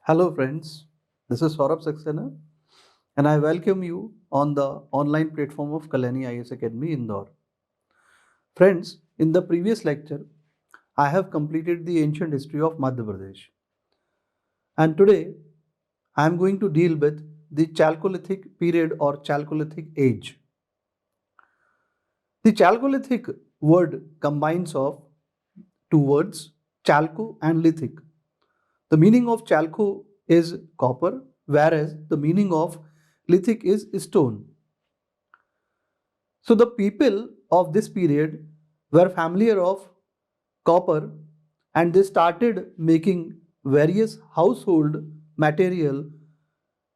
Hello, friends. This is Saurabh Saxena, and I welcome you on the online platform of Kalani IS Academy Indore. Friends, in the previous lecture, I have completed the ancient history of Madhya Pradesh, and today I am going to deal with the Chalcolithic period or Chalcolithic age. The Chalcolithic word combines of two words, Chalco and Lithic. The meaning of Chalco is copper, whereas the meaning of Lithic is stone. So the people of this period were familiar of copper and they started making various household material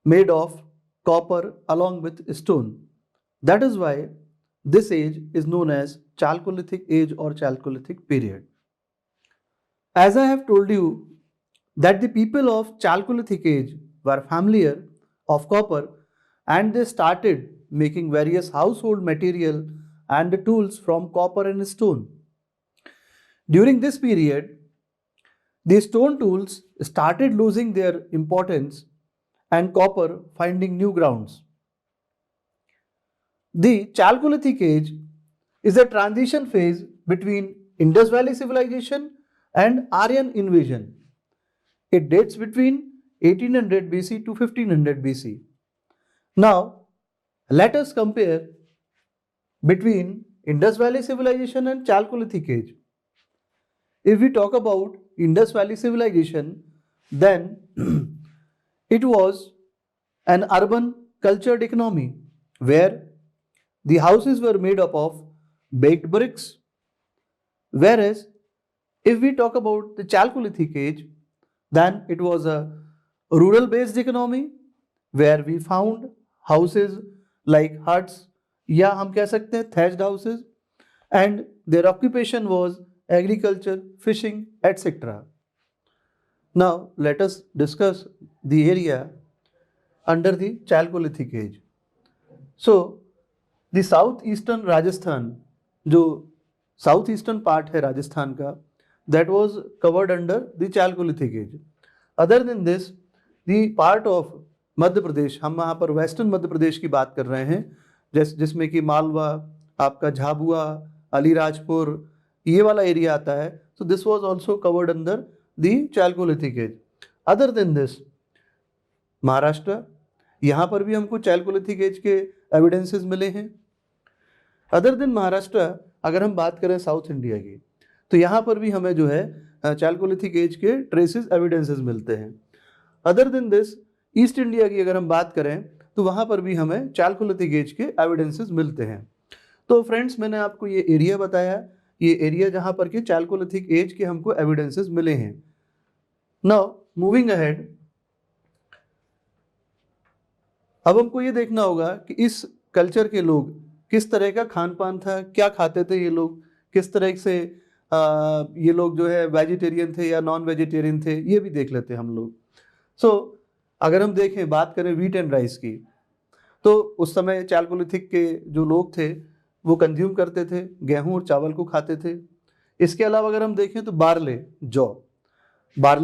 made of copper along with stone. That is why this age is known as Chalcolithic age or Chalcolithic period. As I have told you that the people of Chalcolithic age were familiar of copper and they started making various household material and tools from copper and stone. During this period, the stone tools started losing their importance and copper finding new grounds. The Chalcolithic age is a transition phase between Indus Valley civilization and Aryan invasion. It dates between 1800 BC to 1500 BC. Now, let us compare between Indus Valley civilization and Chalcolithic age. If we talk about Indus Valley civilization, then it was an urban cultured economy where the houses were made up of baked bricks. Whereas, if we talk about the Chalcolithic age, then it was a rural based economy where we found houses like huts या हम कह सकते हैं thatched houses and their occupation was agriculture, fishing, etc. Now let us discuss the area under the Chalcolithic age. So the southeastern Rajasthan, जो south eastern part है राजस्थान का, that was covered under the Chalcolithic age. Other than this, the part of Madhya Pradesh, हम वहाँ पर western Madhya Pradesh की बात कर रहे हैं, जिसमें कि मालवा, आपका झाबुआ, अलीराजपुर, ये वाला एरिया आता है. So this was also covered under the Chalcolithic age. Other than this, Maharashtra, यहाँ पर भी हमको Chalcolithic age के एविडेंसेस मिले हैं. अदर देन महाराष्ट्र, अगर हम बात करें साउथ इंडिया की, तो यहाँ पर भी हमें जो है Chalcolithic एज के ट्रेसेस एविडेंसेस मिलते हैं. Other than this, east India की अगर हम बात करें तो वहाँ पर भी हमें Chalcolithic एज के एविडेंसेस मिलते हैं. तो फ्रेंड्स, मैंने आपको ये एरिया बताया, ये एरिया जहाँ पर कि Chalcolithic एज के हमको एविडेंसेस मिले हैं. नाउ मूविंग अहेड, अब हमको ये देखना होगा कि इस कल्चर के लोग किस तरह का खान पान था, क्या खाते थे ये लोग, किस तरह से ये लोग जो है वेजिटेरियन थे या नॉन वेजिटेरियन थे, ये भी देख लेते हैं हम लोग. सो अगर हम देखें, बात करें व्हीट एंड राइस की, तो उस समय Chalcolithic के जो लोग थे वो कंज्यूम करते थे, गेहूं और चावल को खाते थे. इसके अलावा अगर हम देखें तो बारले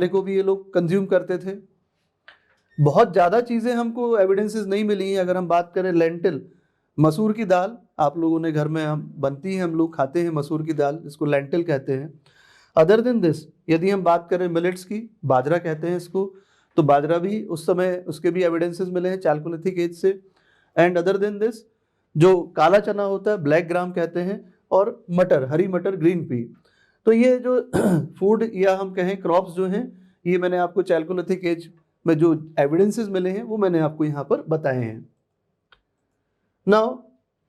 को भी ये लोग कंज्यूम करते थे. बहुत ज़्यादा चीज़ें हमको एविडेंसेस नहीं मिली हैं. अगर हम बात करें लेंटिल, मसूर की दाल आप लोगों ने घर में हम बनती है, हम लोग खाते हैं मसूर की दाल, इसको लेंटिल कहते हैं. अदर देन दिस, यदि हम बात करें मिलेट्स की, बाजरा कहते हैं इसको, तो बाजरा भी उस समय उसके भी एविडेंसेस मिले हैं Chalcolithic एज से. एंड अदर देन दिस, जो काला चना होता है ब्लैक ग्राम कहते हैं, और मटर, हरी मटर, ग्रीन पी. तो ये जो फूड या हम कहें क्रॉप्स जो हैं, ये मैंने आपको Chalcolithic एज में जो एविडेंसेस मिले हैं वो मैंने आपको यहाँ पर बताए हैं. नाउ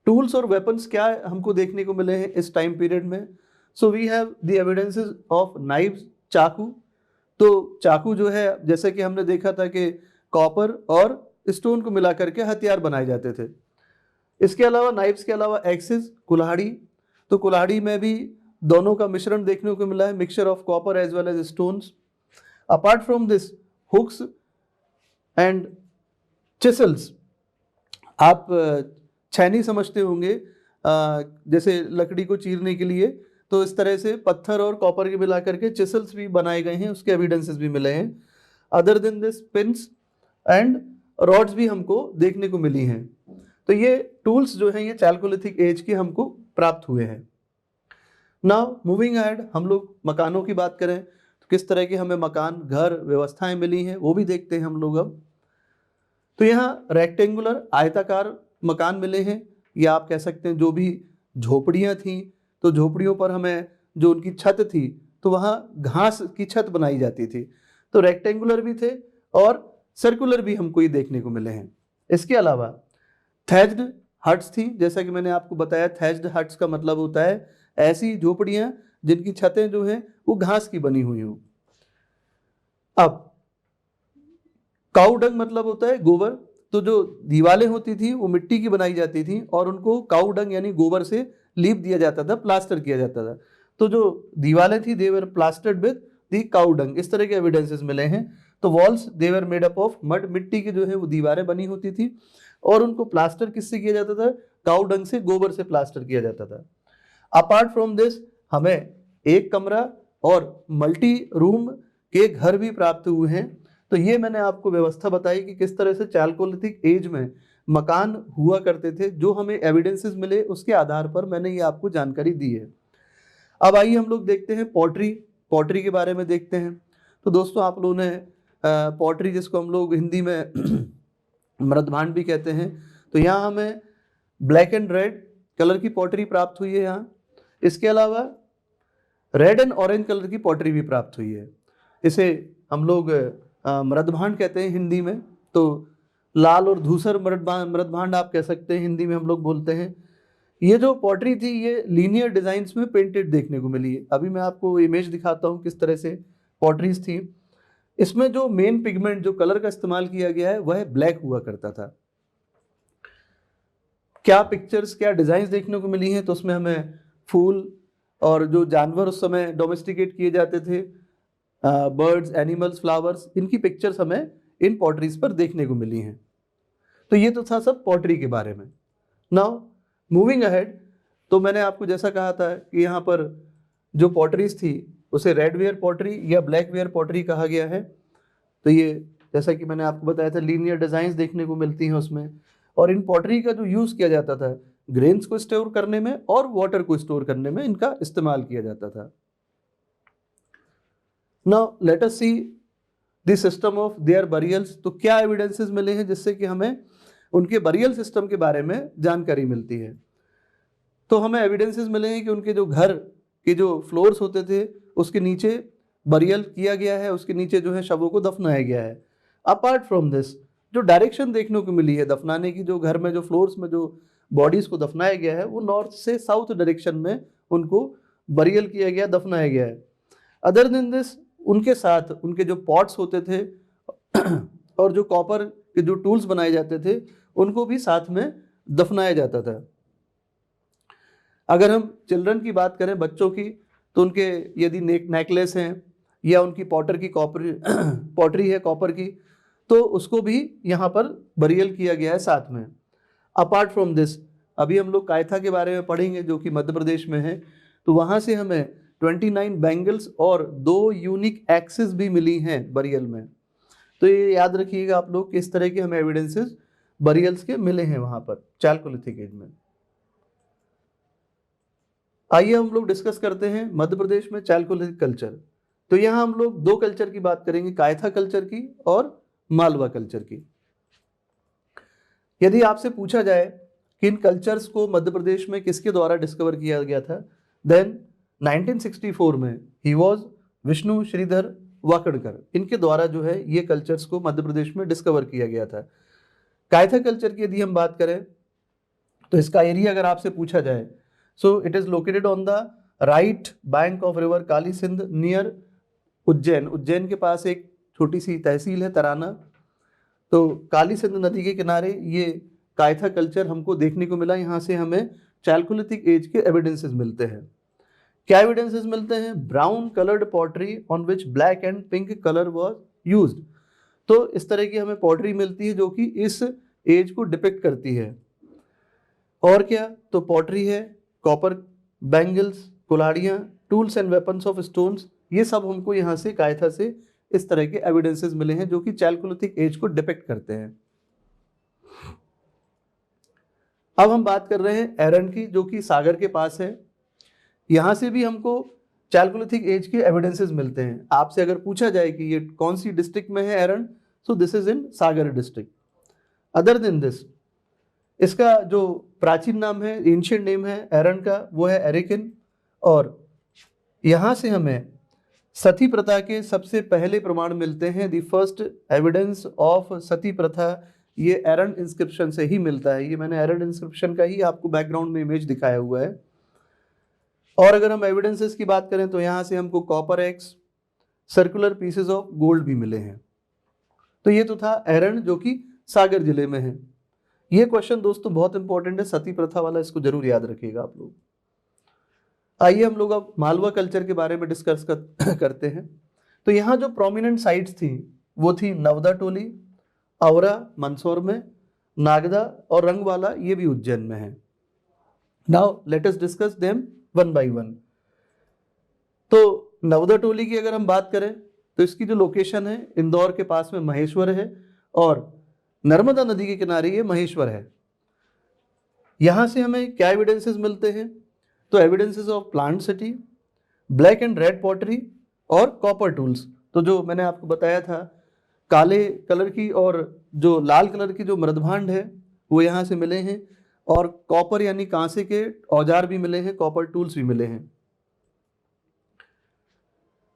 टूल्स और वेपन्स क्या हमको देखने को मिले हैं इस टाइम पीरियड में. So we have the evidences of knives, चाकू. तो चाकू जो है, जैसे कि हमने देखा था कि कॉपर और स्टोन को मिला करके हथियार बनाए जाते थे. इसके अलावा नाइव्स के अलावा एक्सिस, कुल्हाड़ी. तो कुल्हाड़ी में भी दोनों का मिश्रण देखने को मिला है, mixture of copper as well as stones. Apart from this, hooks and chisels. आप छैनी समझते होंगे, जैसे लकड़ी को चीरने के लिए, तो इस तरह से पत्थर और कॉपर के मिला करके चिसल्स भी बनाए गए हैं, उसके एविडेंसेस भी मिले हैं. Other than this pins and rods भी हमको देखने को मिली हैं। तो ये टूल्स जो हैं ये चैल्कोलिथिक एज के हमको प्राप्त हुए हैं। नाउ मूविंग अहेड, हम लोग मकानों की बात करें तो किस तरह के हमें मकान, घर, व्यवस्थाएं मिली हैं वो भी देखते हैं हम लोग अब। तो यहाँ रेक्टेंगुलर आयताकार मकान मिले हैं, या आप कह सकते हैं जो भी झोपड़ियाँ थीं तो झोपड़ियों पर हमें जो उनकी छत थी तो वहाँ घास की छत बनाई जाती थी। तो रेक्टेंगुलर भी थे और सर्कुलर भी हमको ये देखने को मिले हैं। इसके अलावा थैच्ड हट्स थी, जैसा कि मैंने आपको बताया थैच्ड हट्स का मतलब होता है ऐसी झोपड़ियाँ जिनकी छतें जो हैं वो घास की बनी हुई हों। अब काऊ डंग मतलब होता है गोबर, तो जो दीवारें होती थी वो मिट्टी की बनाई जाती थी और उनको काऊ डंग यानी गोबर से लीप दिया जाता था, प्लास्टर किया जाता था। तो जो दीवारें थी दे वर प्लास्टर्ड विद दी काऊ डंग, इस तरह के एविडेंसेस मिले हैं। तो walls they were made up of mud, मिट्टी की जो है वो दीवारें बनी होती थी और उनको प्लास्टर किससे किया जाता था, काऊ डंग से, गोबर से प्लास्टर किया जाता था। अपार्ट फ्रॉम दिस हमें एक कमरा और मल्टी रूम के घर भी प्राप्त हुए हैं। तो ये मैंने आपको व्यवस्था बताई कि किस तरह से चैल्कोलिथिक एज में मकान हुआ करते थे, जो हमें एविडेंसेस मिले उसके आधार पर मैंने ये आपको जानकारी दी है। अब आइए हम लोग देखते हैं पॉटरी, पॉटरी के बारे में देखते हैं। तो दोस्तों आप लोगों ने पॉटरी, जिसको हम लोग हिंदी में मृदभांड भी कहते हैं, तो यहाँ हमें ब्लैक एंड रेड कलर की पॉटरी प्राप्त हुई है यहाँ। इसके अलावा रेड एंड ऑरेंज कलर की पॉटरी भी प्राप्त हुई है। इसे हम लोग मृदभांड कहते हैं हिंदी में। तो लाल और धूसर मृदभांड आप कह सकते हैं, हिंदी में हम लोग बोलते हैं। ये जो पॉटरी थी ये लीनियर डिजाइन्स में पेंटेड देखने को मिली है। अभी मैं आपको इमेज दिखाता हूँ किस तरह से पॉटरीज थी। इसमें जो मेन पिगमेंट, जो कलर का इस्तेमाल किया गया है वह ब्लैक हुआ करता था। क्या पिक्चर्स, क्या डिजाइन्स देखने को मिली हैं, तो उसमें हमें फूल और जो जानवर उस समय डोमेस्टिकेट किए जाते थे, बर्ड्स, एनिमल्स, फ्लावर्स, इनकी पिक्चर्स हमें इन पॉटरीज पर देखने को मिली हैं। तो ये तो था सब पॉटरी के बारे में। नाउ मूविंग अहेड, तो मैंने आपको जैसा कहा था कि यहाँ पर जो पॉटरीज थी उसे रेड वेयर पॉटरी या ब्लैक वेयर पॉटरी कहा गया है। तो ये जैसा कि मैंने आपको बताया था लीनियर डिजाइन्स देखने को मिलती हैं उसमें। और इन पॉटरी का जो यूज़ किया जाता था ग्रेन्स को स्टोर करने में और वाटर को स्टोर करने में इनका इस्तेमाल किया जाता था। Now let us see the system of their burials. तो क्या एविडेंसेस मिले हैं जिससे कि हमें उनके बरियल सिस्टम के बारे में जानकारी मिलती है। तो हमें एविडेंसेस मिले हैं कि उनके जो घर के जो फ्लोर्स होते थे उसके नीचे बरियल किया गया है, उसके नीचे जो है शवों को दफनाया गया है। अपार्ट फ्रॉम दिस जो डायरेक्शन देखने को मिली है दफनाने की, जो घर में जो फ्लोर्स में जो बॉडीज को दफनाया गया है वो नॉर्थ से साउथ डायरेक्शन में उनको बरियल किया गया, दफनाया गया है। अदर देन दिस उनके साथ उनके जो पॉट्स होते थे और जो कॉपर के जो टूल्स बनाए जाते थे उनको भी साथ में दफनाया जाता था। अगर हम चिल्ड्रन की बात करें, बच्चों की, तो उनके यदि नेकलेस हैं या उनकी पॉटरी है कॉपर की, तो उसको भी यहाँ पर बरियल किया गया है साथ में। अपार्ट फ्रॉम दिस अभी हम लोग कायथा के बारे में पढ़ेंगे जो कि मध्य प्रदेश में है। तो वहाँ से हमें 29 बैंगल्स और 2 यूनिक एक्सेस भी मिली हैं बरियल में। तो ये याद रखिएगा आप लोग, किस तरह के हमें एविडेंसेस बरियल्स के मिले हैं वहाँ पर चैल्कोलिथिक एज में। आइए हम लोग डिस्कस करते हैं मध्य प्रदेश में चैल्कोलिथिक कल्चर। तो यहाँ हम लोग 2 कल्चर की बात करेंगे, कायथा कल्चर की और मालवा कल्चर की। यदि आपसे पूछा जाए कि इन कल्चर्स को मध्य प्रदेश में किसके द्वारा डिस्कवर किया गया था, देन 1964 में ही वॉज विष्णु श्रीधर वाकड़कर, इनके द्वारा जो है ये कल्चर्स को मध्य प्रदेश में डिस्कवर किया गया था। कायथा कल्चर की यदि हम बात करें तो इसका एरिया अगर आपसे पूछा जाए, so it is located on the right bank of river Kali Sindh near Ujjain. Ujjain के पास एक छोटी सी तहसील है तराना। तो काली सिंध नदी के किनारे ये कायथा कल्चर हमको देखने को मिला। यहाँ से हमें चैल्कोलिथिक एज के एविडेंसेस मिलते हैं। क्या एविडेंसेस मिलते हैं? Brown coloured pottery on which black and pink colour was used. तो इस तरह की हमें पॉटरी मिलती है जो कि इस एज को डिपिक्ट करती है। और क्या? तो पॉटरी है, कॉपर बैंगल्स, कुल्हाड़ियाँ, tools and weapons of stones, ये सब हमको यहाँ से कायथा से इस तरह के एविडेंसेस मिले हैं जो कि चैल्कोलिथिक एज को डिपिक्ट करते हैं। अब हम बात कर रहे हैं एरन की, जो कि सागर के पास है। यहाँ से भी हमको चैल्कोलिथिक एज के एविडेंसेस मिलते हैं। आपसे अगर पूछा जाए कि ये कौन सी डिस्ट्रिक्ट में है Eran, so this is in Sagar district. Other than this, इसका जो प्राचीन नाम है, एंशिएंट नेम है एरन का, वो है एरिकिन। और यहाँ से हमें सती प्रथा के सबसे पहले प्रमाण मिलते हैं। द फर्स्ट एविडेंस ऑफ सती प्रथा ये एरन इंस्क्रिप्शन से ही मिलता है। ये मैंने एरन इंस्क्रिप्शन का ही आपको बैकग्राउंड में इमेज दिखाया हुआ है। और अगर हम एविडेंसेस की बात करें तो यहाँ से हमको copper x, circular pieces of gold भी मिले हैं। तो ये तो था एरन, जो कि सागर जिले में है। ये क्वेश्चन दोस्तों बहुत इंपॉर्टेंट है, सती प्रथा वाला, इसको जरूर याद रखिएगा आप लोग। आइए हम लोग अब मालवा कल्चर के बारे में डिस्कस करते हैं। तो यहाँ जो प्रोमिनेंट साइट्स थी वो थी नवदा टोली, औरा मंदसौर में, नागदा और रंगवाला, ये भी उज्जैन में है। Now let us discuss them one by one. तो नवदा टोली की अगर हम बात करें तो इसकी जो लोकेशन है इंदौर के पास में महेश्वर है, और नर्मदा नदी के किनारे ये महेश्वर है। यहाँ से हमें क्या एविडेंसेस मिलते हैं? तो evidences of plant city, black and red pottery और कॉपर टूल्स। तो जो मैंने आपको बताया था, काले कलर की और जो लाल कलर की जो मृदभांड है वो यहाँ से मिले हैं, और कॉपर यानी कांसे के औजार भी मिले हैं, कॉपर टूल्स भी मिले हैं।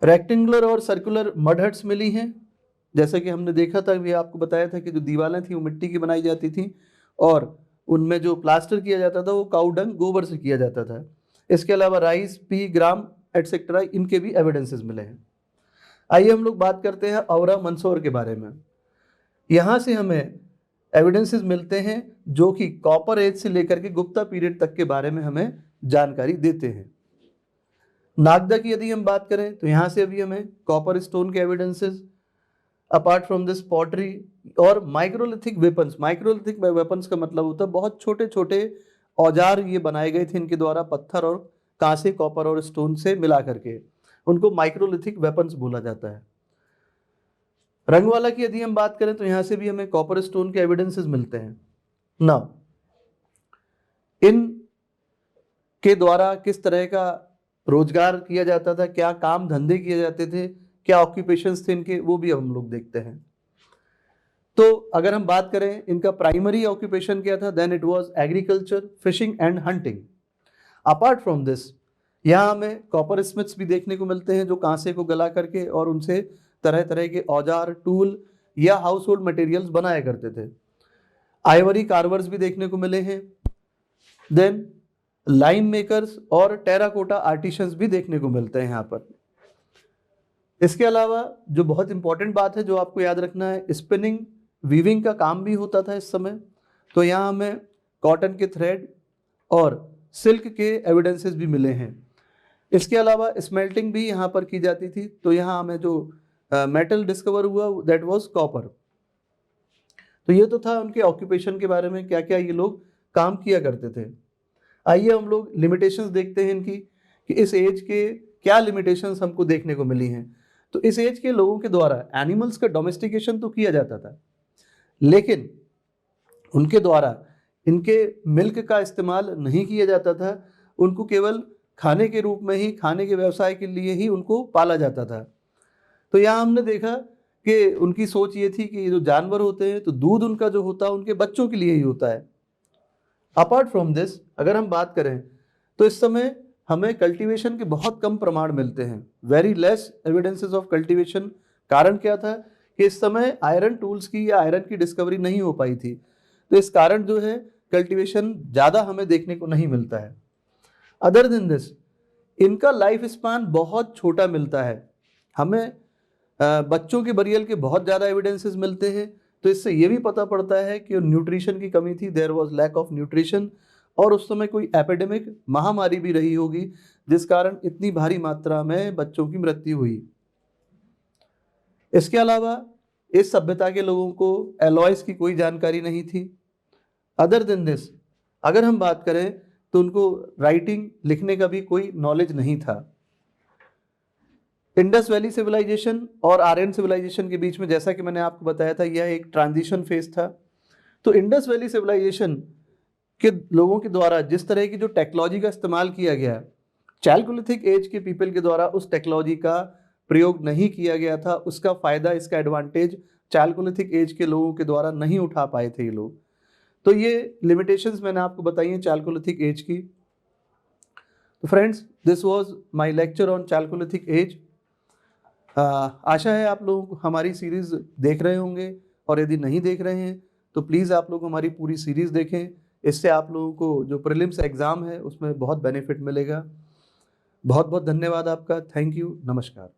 रेक्टेंगुलर और सर्कुलर मड हट्स मिली हैं, जैसा कि हमने देखा था, भी आपको बताया था कि जो दीवारें थी वो मिट्टी की बनाई जाती थी, और उनमें जो प्लास्टर किया जाता था वो काऊ डंग, गोबर से किया जाता था। इसके अलावा राइस, पी, ग्राम एटसेट्रा, इनके भी एविडेंसेस मिले हैं। आइए हम लोग बात करते हैं औरा मंदसौर के बारे में। यहाँ से हमें एविडेंसेस मिलते हैं जो कि कॉपर एज से लेकर के गुप्ता पीरियड तक के बारे में हमें जानकारी देते हैं। नागदा की यदि हम बात करें तो यहाँ से अभी हमें कॉपर स्टोन के evidences, apart from this pottery और माइक्रोलिथिक वेपन्स। माइक्रोलिथिक वेपन्स का मतलब होता है बहुत छोटे छोटे औजार ये बनाए गए थे इनके द्वारा, पत्थर और कांसे, कॉपर और स्टोन से मिला करके, उनको माइक्रोलिथिक वेपन्स बोला जाता है। रंगवाला की यदि हम बात करें तो यहाँ से भी हमें कॉपर स्टोन के एविडेंसेस मिलते हैं। नाउ इन के द्वारा किस तरह का रोजगार किया जाता था, क्या काम धंधे किए जाते थे, क्या ऑक्यूपेशंस थे इनके, वो भी हम लोग देखते हैं। तो अगर हम बात करें इनका प्राइमरी ऑक्यूपेशन क्या था, then it was agriculture, fishing and hunting. Apart from this यहाँ हमें कॉपर स्मिथ्स भी देखने को मिलते हैं जो कांसे को गला करके और उनसे तरह तरह के औजार, टूल या हाउस होल्ड मटेरियल्स बनाया करते थे। आइवरी कार्वर्स भी देखने को मिले हैं। देन लाइम मेकर्स और टेराकोटा आर्टिशंस भी देखने को मिलते हैं यहाँ पर। इसके अलावा जो बहुत इंपॉर्टेंट बात है जो आपको याद रखना है, स्पिनिंग, वीविंग का काम भी होता था इस समय। तो यहाँ हमें कॉटन के थ्रेड और सिल्क के एविडेंसेस भी मिले हैं। इसके अलावा स्मेल्टिंग भी यहाँ पर की जाती थी। तो यहाँ हमें जो मेटल डिस्कवर हुआ दैट वाज कॉपर। तो ये तो था उनके ऑक्यूपेशन के बारे में, क्या क्या ये लोग काम किया करते थे। आइए हम लोग लिमिटेशंस देखते हैं इनकी, कि इस एज के क्या लिमिटेशंस हमको देखने को मिली हैं। तो इस एज के लोगों के द्वारा एनिमल्स का डोमेस्टिकेशन तो किया जाता था, लेकिन उनके द्वारा इनके मिल्क का इस्तेमाल नहीं किया जाता था। उनको केवल खाने के रूप में ही, खाने के व्यवसाय के लिए ही उनको पाला जाता था। तो यहाँ हमने देखा कि उनकी सोच ये थी कि जो जानवर होते हैं तो दूध उनका जो होता है उनके बच्चों के लिए ही होता है। अपार्ट फ्रॉम दिस अगर हम बात करें तो इस समय हमें कल्टीवेशन के बहुत कम प्रमाण मिलते हैं, very less evidences of cultivation. कारण क्या था कि इस समय आयरन टूल्स की या आयरन की डिस्कवरी नहीं हो पाई थी, तो इस कारण जो है कल्टीवेशन ज़्यादा हमें देखने को नहीं मिलता है। अदर देन दिस इनका लाइफ स्पान बहुत छोटा मिलता है। हमें बच्चों के बरियल के बहुत ज़्यादा एविडेंसेस मिलते हैं। तो इससे ये भी पता पड़ता है कि न्यूट्रिशन की कमी थी, there was lack of nutrition, और उस समय कोई एपिडेमिक महामारी भी रही होगी जिस कारण इतनी भारी मात्रा में बच्चों की मृत्यु हुई। इसके अलावा इस सभ्यता के लोगों को एलॉयस की कोई जानकारी नहीं थी। अदर देन दिस अगर हम बात करें तो उनको राइटिंग, लिखने का भी कोई नॉलेज नहीं था। इंडस वैली सिविलाइजेशन और आर्यन सिविलाइजेशन के बीच में, जैसा कि मैंने आपको बताया था, यह एक ट्रांजिशन फेज था। तो इंडस वैली सिविलाइजेशन के लोगों के द्वारा जिस तरह की जो टेक्नोलॉजी का इस्तेमाल किया गया, चैल्कोलिथिक एज के पीपल के द्वारा उस टेक्नोलॉजी का प्रयोग नहीं किया गया था। उसका फायदा, इसका एडवांटेज चैल्कोलिथिक एज के लोगों के द्वारा नहीं उठा पाए थे ये लोग। तो ये लिमिटेशंस मैंने आपको बताई हैं चैल्कोलिथिक एज की। तो friends, this was my lecture on chalcolithic age. आशा है आप लोग हमारी सीरीज़ देख रहे होंगे, और यदि नहीं देख रहे हैं तो प्लीज़ आप लोग हमारी पूरी सीरीज़ देखें। इससे आप लोगों को जो प्रीलिम्स एग्ज़ाम है उसमें बहुत बेनिफिट मिलेगा। बहुत बहुत धन्यवाद आपका। Thank you. नमस्कार।